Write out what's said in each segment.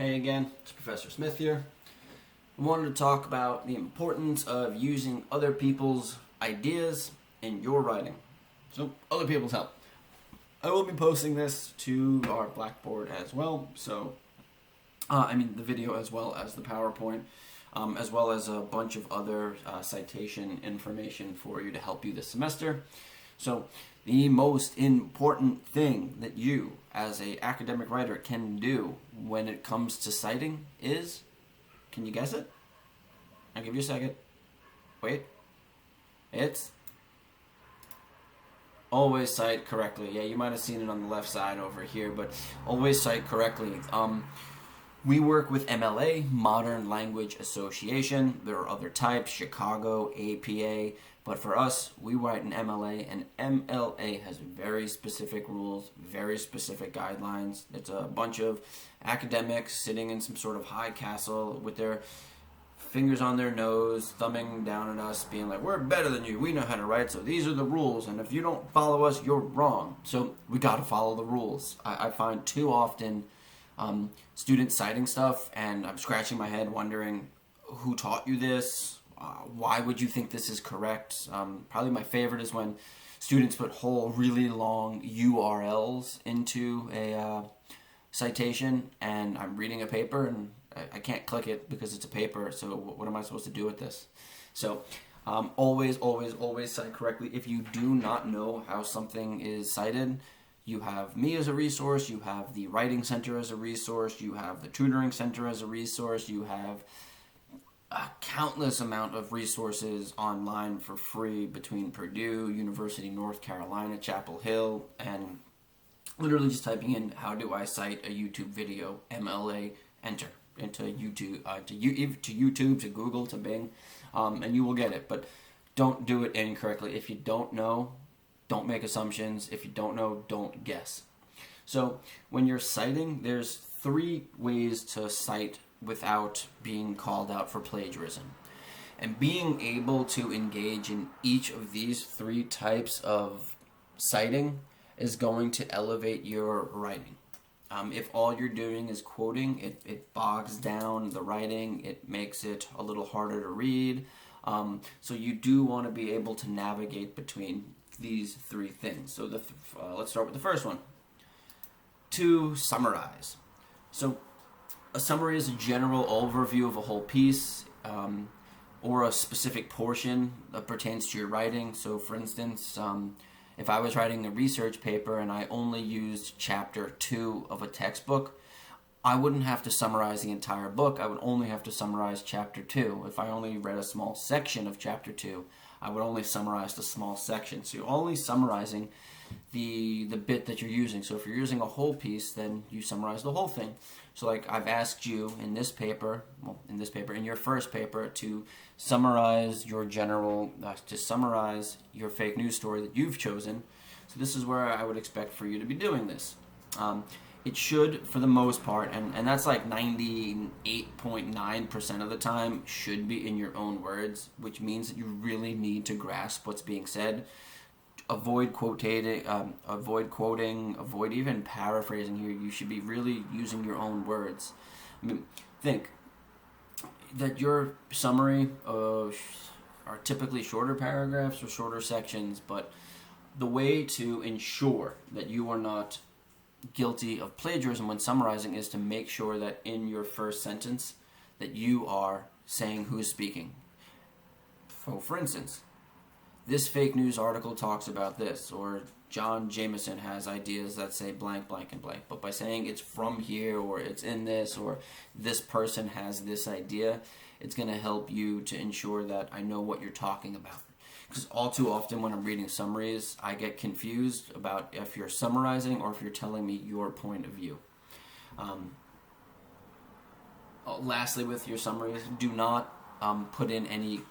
Hey again, it's Professor Smith here. I wanted to talk about the importance of using other people's ideas in your writing. So, other people's help. I will be posting this to our BlackBoard as well, the video as well as the PowerPoint, as well as a bunch of other citation information for you to help you this semester. So, the most important thing that you, as an academic writer, can do when it comes to citing is, can you guess it? I'll give you a second. Wait. It's always cite correctly. Yeah, you might have seen it on the left side over here, but always cite correctly. We work with MLA, Modern Language Association. There are other types, Chicago, APA, but for us, we write an MLA, and MLA has very specific rules, very specific guidelines. It's a bunch of academics sitting in some sort of high castle with their fingers on their nose, thumbing down at us, being like, we're better than you, we know how to write, so these are the rules, and if you don't follow us, you're wrong. So we gotta follow the rules. I find too often students citing stuff, and I'm scratching my head wondering, who taught you this? Why would you think this is correct? Probably my favorite is when students put whole really long URLs into a citation, and I'm reading a paper and I can't click it because it's a paper, so what am I supposed to do with this? So always cite correctly. If you do not know how something is cited, you have me as a resource, you have the Writing Center as a resource, you have the Tutoring Center as a resource, you have a countless amount of resources online for free between Purdue, University of North Carolina, Chapel Hill, and literally just typing in, how do I cite a YouTube video, MLA, enter into YouTube, to YouTube, to Google, to Bing, and you will get it. But don't do it incorrectly. If you don't know, don't make assumptions. If you don't know, don't guess. So when you're citing, there's 3 ways to cite without being called out for plagiarism. And being able to engage in each of these 3 types of citing is going to elevate your writing. If all you're doing is quoting, it bogs down the writing, it makes it a little harder to read. So you do want to be able to navigate between these 3 things. So let's start with the first one. To summarize. So a summary is a general overview of a whole piece or a specific portion that pertains to your writing. So for instance, if I was writing a research paper and I only used chapter 2 of a textbook, I wouldn't have to summarize the entire book. I would only have to summarize chapter 2. If I only read a small section of chapter 2, I would only summarize the small section. So you're only summarizing the bit that you're using. So if you're using a whole piece, then you summarize the whole thing. So like I've asked you in your first paper, to summarize your summarize your fake news story that you've chosen. So this is where I would expect for you to be doing this. It should, for the most part, and that's like 98.9% of the time, should be in your own words, which means that you really need to grasp what's being said. Avoid quoting, avoid even paraphrasing here. You should be really using your own words. I mean, think that your summary are typically shorter paragraphs or shorter sections, but the way to ensure that you are not guilty of plagiarism when summarizing is to make sure that in your first sentence that you are saying who's speaking. So for instance, this fake news article talks about this, or John Jameson has ideas that say blank, blank, and blank. But by saying it's from here, or it's in this, or this person has this idea, it's going to help you to ensure that I know what you're talking about. Because all too often when I'm reading summaries, I get confused about if you're summarizing or if you're telling me your point of view. Lastly, with your summaries, do not put in any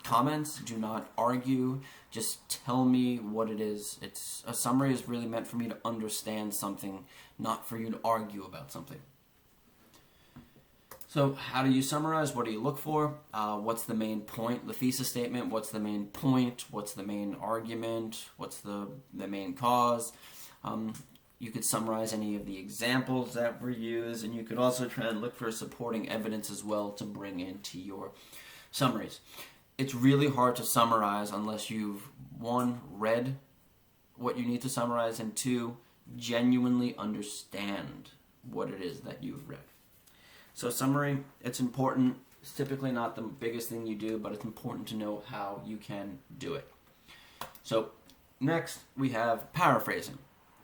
comments, do not argue, just tell me what it is. A summary is really meant for me to understand something, not for you to argue about something. So how do you summarize? What do you look for? What's the main point, the thesis statement? What's the main point? What's the main argument? What's the main cause? You could summarize any of the examples that were used, and you could also try and look for supporting evidence as well to bring into your summaries. It's really hard to summarize unless you've, one, read what you need to summarize, and two, genuinely understand what it is that you've read. So summary, it's important. It's typically not the biggest thing you do, but it's important to know how you can do it. So next we have paraphrasing.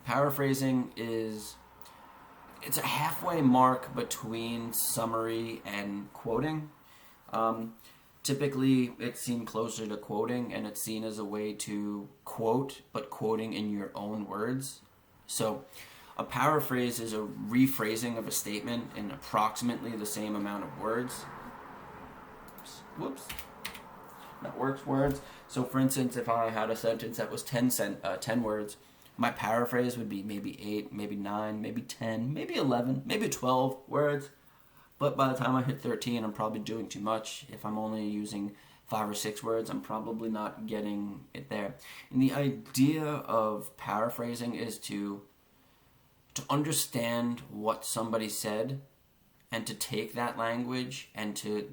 Paraphrasing it's a halfway mark between summary and quoting. Typically, it's seen closer to quoting, and it's seen as a way to quote, but quoting in your own words. So a paraphrase is a rephrasing of a statement in approximately the same amount of words. Whoops. That works, words. So for instance, if I had a sentence that was 10 words, my paraphrase would be maybe 8, maybe 9, maybe 10, maybe 11, maybe 12 words. But by the time I hit 13, I'm probably doing too much. If I'm only using 5 or 6 words, I'm probably not getting it there. And the idea of paraphrasing is to understand what somebody said and to take that language and to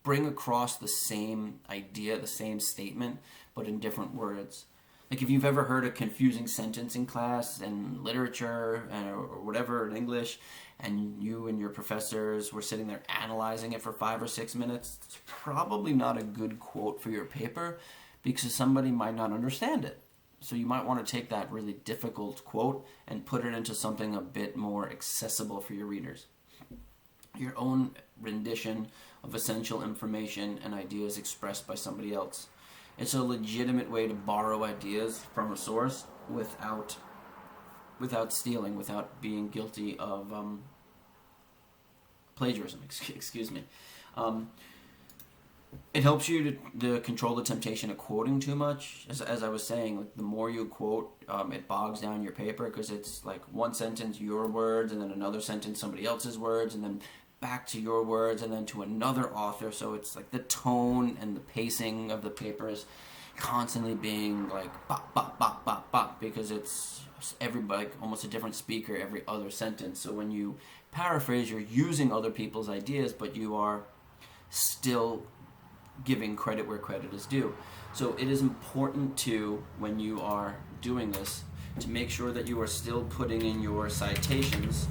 bring across the same idea, the same statement, but in different words. Like if you've ever heard a confusing sentence in class in literature or whatever in English, and you and your professors were sitting there analyzing it for 5 or 6 minutes, it's probably not a good quote for your paper because somebody might not understand it. So you might want to take that really difficult quote and put it into something a bit more accessible for your readers. Your own rendition of essential information and ideas expressed by somebody else. It's a legitimate way to borrow ideas from a source without stealing, without being guilty of plagiarism. Excuse me. It helps you to control the temptation of quoting too much. As I was saying, like the more you quote, it bogs down your paper because it's like one sentence your words, and then another sentence somebody else's words, and then back to your words, and then to another author. So it's like the tone and the pacing of the paper is constantly being like bop, bop, bop, bop, bop, because it's everybody, like almost a different speaker every other sentence. So when you paraphrase, you're using other people's ideas, but you are still giving credit where credit is due. So it is important to, when you are doing this, to make sure that you are still putting in your citations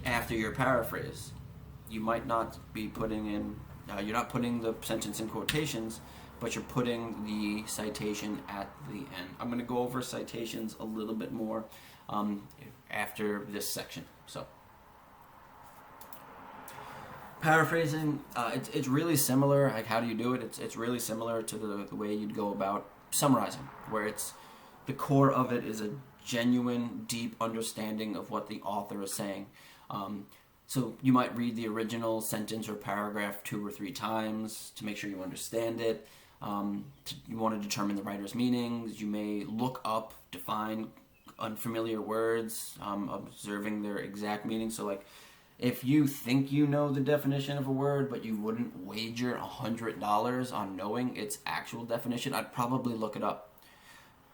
after your paraphrase. You might not be putting in, you're not putting the sentence in quotations, but you're putting the citation at the end. I'm going to go over citations a little bit more after this section. So, paraphrasing, it's really similar. Like, how do you do it? It's really similar to the way you'd go about summarizing, where it's the core of it is a genuine, deep understanding of what the author is saying. So you might read the original sentence or paragraph 2 or 3 times to make sure you understand it. You want to determine the writer's meanings. You may look up, define unfamiliar words, observing their exact meaning. So like, if you think you know the definition of a word, but you wouldn't wager $100 on knowing its actual definition, I'd probably look it up.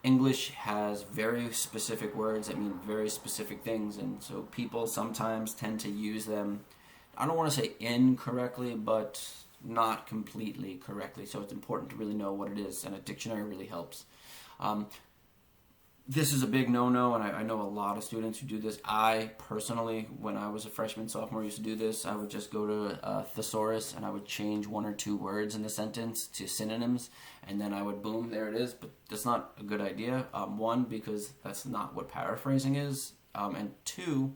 English has very specific words that mean very specific things, and so people sometimes tend to use them, I don't want to say incorrectly, but not completely correctly. So it's important to really know what it is, and a dictionary really helps. This is a big no-no, and I know a lot of students who do this. I personally, when I was a freshman, sophomore, used to do this. I would just go to thesaurus, and I would change 1 or 2 words in the sentence to synonyms, and then I would, boom, there it is. But that's not a good idea. 1, because that's not what paraphrasing is, and 2,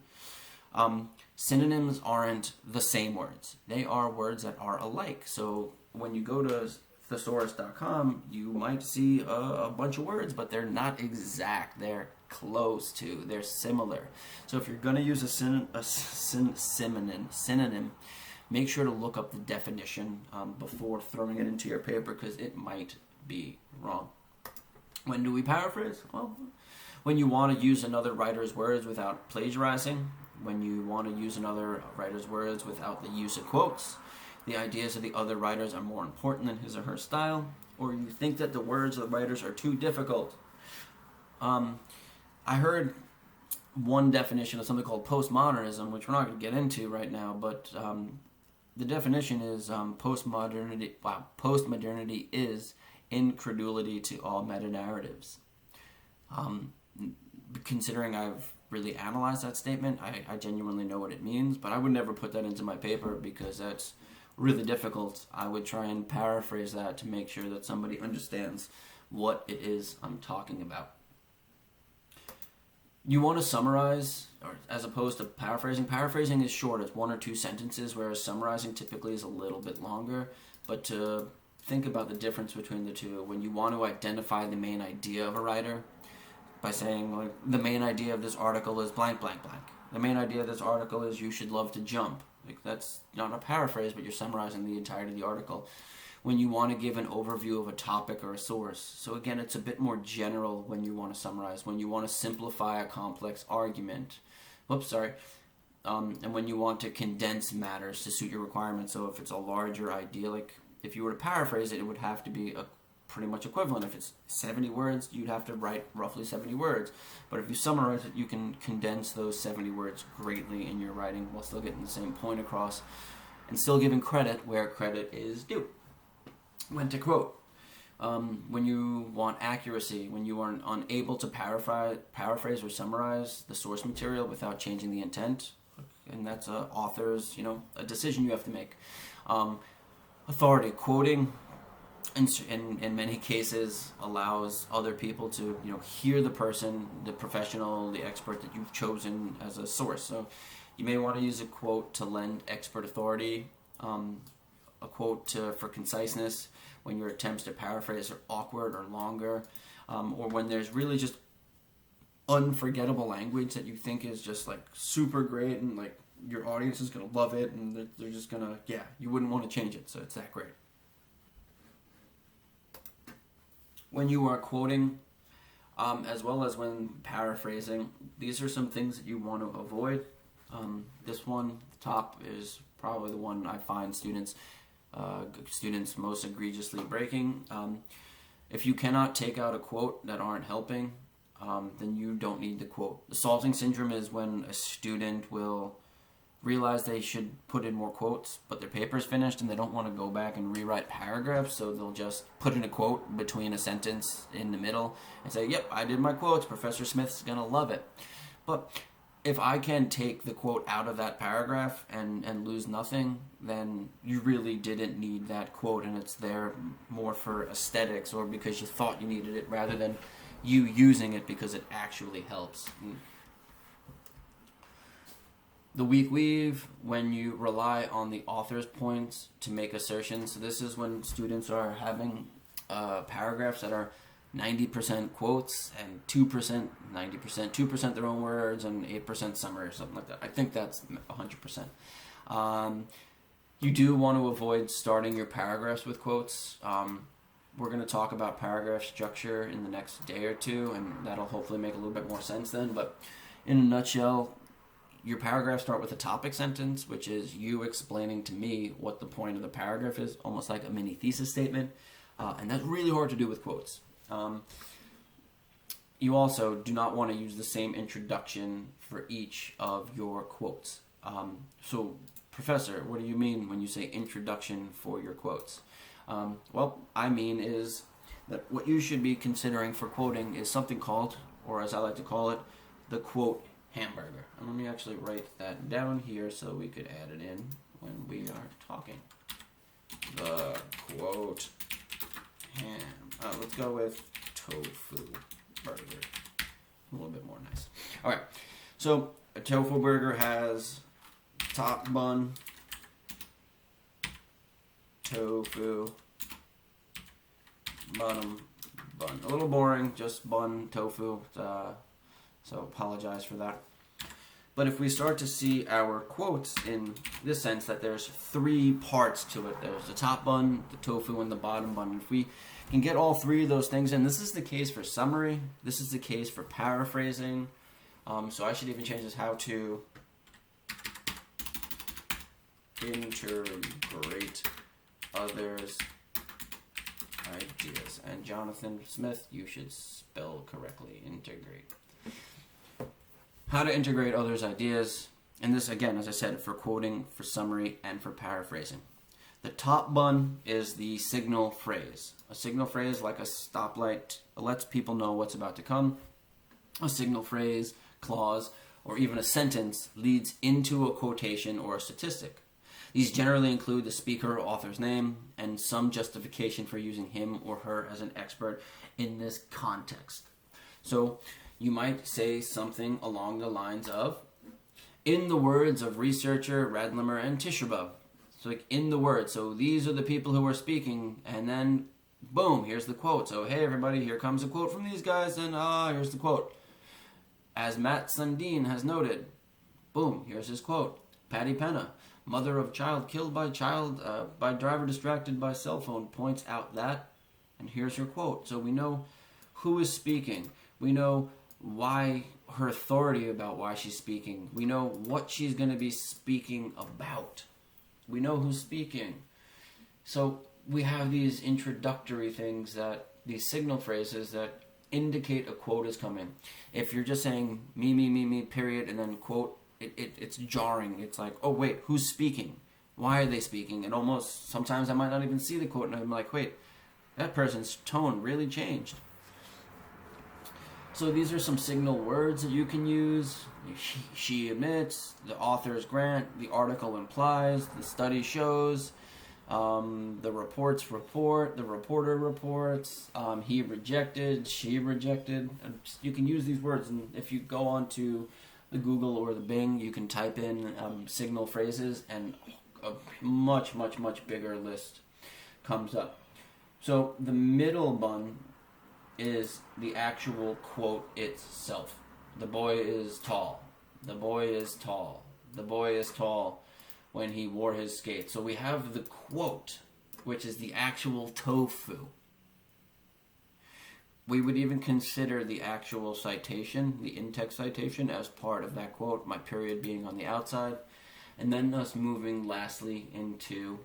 synonyms aren't the same words. They are words that are alike. So when you go to thesaurus.com, you might see a bunch of words, but they're not exact. They're close to. They're similar. So if you're going to use a synonym, make sure to look up the definition before throwing it into your paper, because it might be wrong. When do we paraphrase? Well, when you want to use another writer's words without plagiarizing, when you want to use another writer's words without the use of quotes, the ideas of the other writers are more important than his or her style, or you think that the words of the writers are too difficult. I heard one definition of something called postmodernism, which we're not going to get into right now, but the definition is postmodernity. Wow, postmodernity is incredulity to all meta-narratives. Considering I've really analyzed that statement, I genuinely know what it means, but I would never put that into my paper because that's really difficult. I would try and paraphrase that to make sure that somebody understands what it is I'm talking about. You want to summarize, or as opposed to paraphrasing. Paraphrasing is short, it's 1 or 2 sentences, whereas summarizing typically is a little bit longer. But to think about the difference between the two, when you want to identify the main idea of a writer, by saying, like, the main idea of this article is blank, blank, blank. The main idea of this article is you should love to jump. Like, that's not a paraphrase, but you're summarizing the entirety of the article. When you want to give an overview of a topic or a source. So again, it's a bit more general when you want to summarize. When you want to simplify a complex argument. And when you want to condense matters to suit your requirements. So if it's a larger idea, like if you were to paraphrase it, it would have to be a pretty much equivalent. If it's 70 words, you'd have to write roughly 70 words. But if you summarize it, you can condense those 70 words greatly in your writing while still getting the same point across and still giving credit where credit is due. When to quote. When you want accuracy, when you are unable to paraphrase or summarize the source material without changing the intent, and that's a author's, a decision you have to make. Authority, quoting, in many cases allows other people to hear the person, the professional, the expert that you've chosen as a source. So you may want to use a quote to lend expert authority, a quote for conciseness when your attempts to paraphrase are awkward or longer, or when there's really just unforgettable language that you think is just like super great and like your audience is going to love it and they're just going to, you wouldn't want to change it, so it's that great. When you are quoting, as well as when paraphrasing, these are some things that you want to avoid. This one, the top, is probably the one I find students most egregiously breaking. If you cannot take out a quote that aren't helping, then you don't need the quote. The salting syndrome is when a student will realize they should put in more quotes, but their paper's finished and they don't want to go back and rewrite paragraphs, so they'll just put in a quote between a sentence in the middle and say, yep, I did my quotes, Professor Smith's gonna love it. But if I can take the quote out of that paragraph and lose nothing, then you really didn't need that quote, and it's there more for aesthetics or because you thought you needed it rather than you using it because it actually helps. The weak weave, when you rely on the author's points to make assertions. So this is when students are having paragraphs that are 90% quotes and 2%, 90%, 2% their own words and 8% summary or something like that. I think that's 100%. You do want to avoid starting your paragraphs with quotes. We're going to talk about paragraph structure in the next day or two, and that'll hopefully make a little bit more sense then. But in a nutshell, your paragraphs start with a topic sentence, which is you explaining to me what the point of the paragraph is, almost like a mini thesis statement. And that's really hard to do with quotes. You also do not want to use the same introduction for each of your quotes. So, Professor, what do you mean when you say introduction for your quotes? Well, I mean is that what you should be considering for quoting is something called, or as I like to call it, the quote hamburger. And let me actually write that down here so we could add it in when we are talking. The quote ham. Let's go with tofu burger. A little bit more nice. All right. So a tofu burger has top bun, tofu, bottom bun. A little boring, just bun, tofu. So apologize for that. But if we start to see our quotes in this sense that there's 3 parts to it. There's the top bun, the tofu, and the bottom bun. If we can get all 3 of those things in, this is the case for summary. This is the case for paraphrasing. So I should even change this how to integrate others' ideas. And Jonathan Smith, you should spell correctly integrate. How to integrate others' ideas. And this, again, as I said, for quoting, for summary, and for paraphrasing. The top bun is the signal phrase. A signal phrase, like a stoplight, lets people know what's about to come. A signal phrase, clause, or even a sentence leads into a quotation or a statistic. These generally include the speaker or author's name and some justification for using him or her as an expert in this context. So you might say something along the lines of, in the words of researcher Radlimer and Tischerbaum. So like in the words, so these are the people who are speaking, and then boom, here's the quote. So hey everybody, here comes a quote from these guys, and here's the quote. As Matt Sundin has noted, boom, here's his quote. Patty Penna, mother of child killed by driver distracted by cell phone, points out that, and here's her quote. So we know who is speaking. We know why, her authority about why she's speaking. We know what she's going to be speaking about. We know who's speaking. So we have these introductory things, these signal phrases that indicate a quote is coming. If you're just saying me, period, and then quote, it's jarring. It's like, oh wait, who's speaking? Why are they speaking? And almost sometimes I might not even see the quote, and I'm like, wait, that person's tone really changed. So these are some signal words that you can use. She admits, the author's grant, the article implies, the study shows, the reports report, the reporter reports, he rejected, she rejected. And you can use these words, and if you go on to the Google or the Bing, you can type in signal phrases, and a much bigger list comes up. So the middle bun is the actual quote itself. The boy is tall. The boy is tall. The boy is tall when he wore his skates. So we have the quote, which is the actual tofu. We would even consider the actual citation, the in-text citation, as part of that quote, my period being on the outside. And then us moving lastly into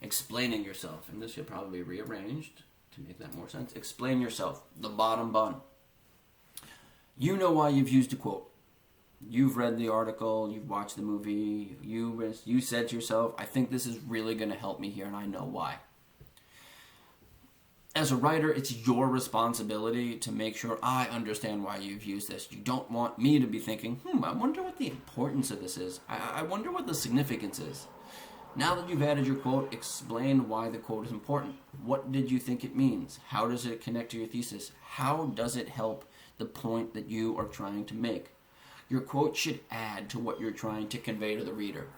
explaining yourself. And this should probably be rearranged to make that more sense. Explain yourself, the bottom bun. You know why you've used a quote. You've read the article, you've watched the movie, you said to yourself, I think this is really going to help me here, and I know why. As a writer, it's your responsibility to make sure I understand why you've used this. You don't want me to be thinking, I wonder what the importance of this is. I wonder what the significance is. Now that you've added your quote, explain why the quote is important. What did you think it means? How does it connect to your thesis? How does it help the point that you are trying to make? Your quote should add to what you're trying to convey to the reader.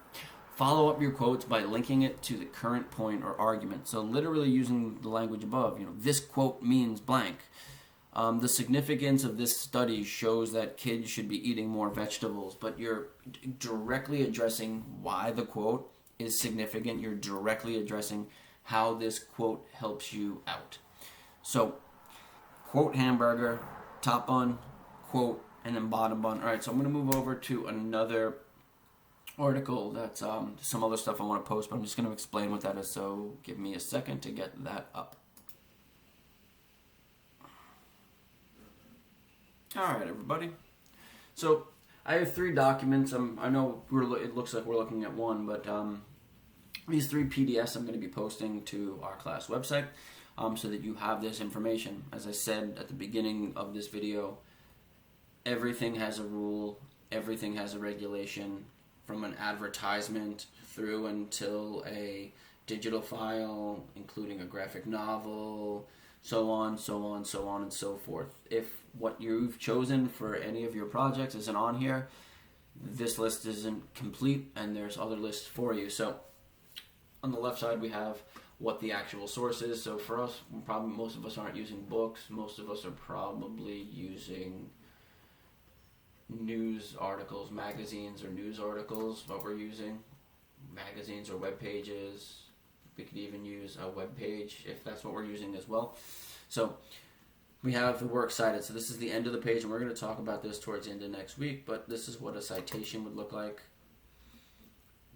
Follow up your quotes by linking it to the current point or argument. So literally using the language above, this quote means blank. The significance of this study shows that kids should be eating more vegetables, but you're directly addressing why the quote is significant. You're directly addressing how this quote helps you out. So, quote hamburger, top bun, quote, and then bottom bun. All right, so I'm going to move over to another article that's some other stuff I want to post, but I'm just going to explain what that is, so give me a second to get that up. All right, everybody. So I have 3 documents. I know it looks like we're looking at one, but these 3 PDFs I'm going to be posting to our class website so that you have this information. As I said at the beginning of this video, everything has a rule, everything has a regulation, from an advertisement through until a digital file, including a graphic novel, so on, and so forth. If what you've chosen for any of your projects isn't on here, this list isn't complete, and there's other lists for you. So on the left side we have what the actual source is. So for us, probably most of us aren't using books. Most of us are probably using news articles, magazines or news articles, what we're using. Magazines or web pages. We could even use a web page if that's what we're using as well. So we have the works cited. So this is the end of the page, and we're going to talk about this towards the end of next week, but this is what a citation would look like.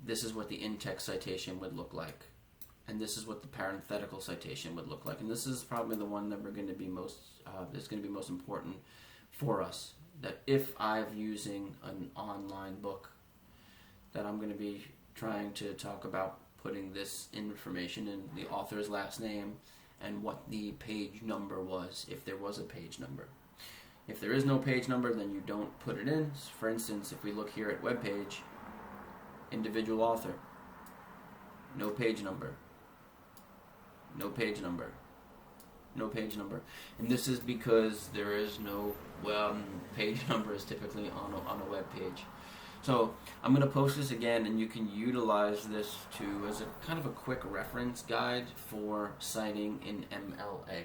This is what the in-text citation would look like. And this is what the parenthetical citation would look like. And this is probably the one that we're going to be most, that's going to be most important for us. that if I'm using an online book, that I'm going to be trying to talk about putting this information in the author's last name and what the page number was, if there was a page number. If there is no page number, then you don't put it in. For instance, if we look here at webpage, individual author, no page number, no page number, no page number. And this is because there is no page numbers typically on a web page. So I'm going to post this again, and you can utilize this as a kind of a quick reference guide for citing in MLA.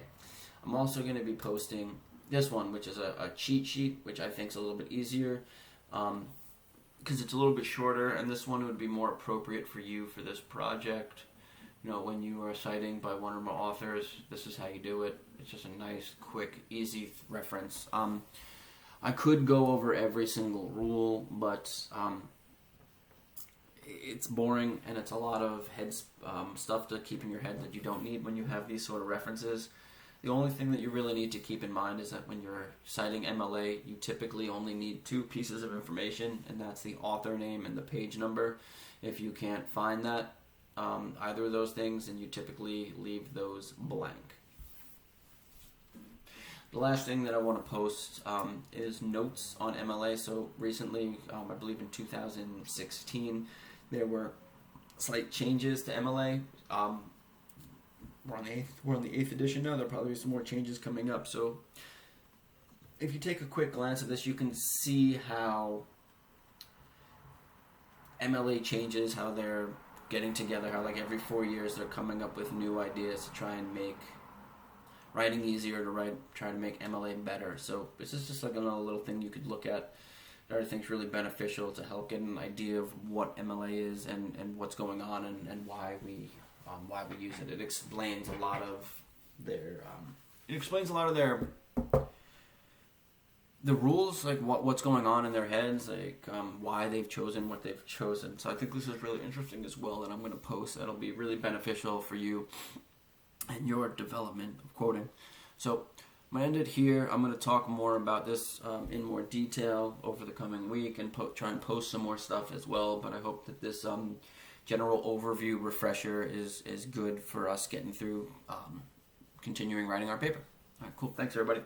I'm also going to be posting this one, which is a cheat sheet, which I think is a little bit easier because it's a little bit shorter, and this one would be more appropriate for you for this project. You know, when you are citing by one or more authors, this is how you do it. It's just a nice, quick, easy reference. I could go over every single rule, but it's boring, and it's a lot of stuff to keep in your head that you don't need when you have these sort of references. The only thing that you really need to keep in mind is that when you're citing MLA, you typically only need two pieces of information, and that's the author name and the page number. If you can't find that, either of those things, then you typically leave those blank. The last thing that I want to post is notes on MLA. So recently, I believe in 2016, there were slight changes to MLA. We're on the 8th edition now. There'll probably be some more changes coming up. So if you take a quick glance at this, you can see how MLA changes, how they're getting together, how like every 4 years they're coming up with new ideas to try and make writing easier to write, try to make MLA better. So this is just like another little thing you could look at that I think is really beneficial to help get an idea of what MLA is and what's going on and why we use it. It explains a lot of their the rules, like what's going on in their heads, like why they've chosen what they've chosen. So I think this is really interesting as well that I'm going to post. That'll be really beneficial for you and your development of quoting. So I'm going to end it here. I'm going to talk more about this in more detail over the coming week and try and post some more stuff as well. But I hope that this general overview refresher is good for us getting through continuing writing our paper. All right, cool. Thanks, everybody.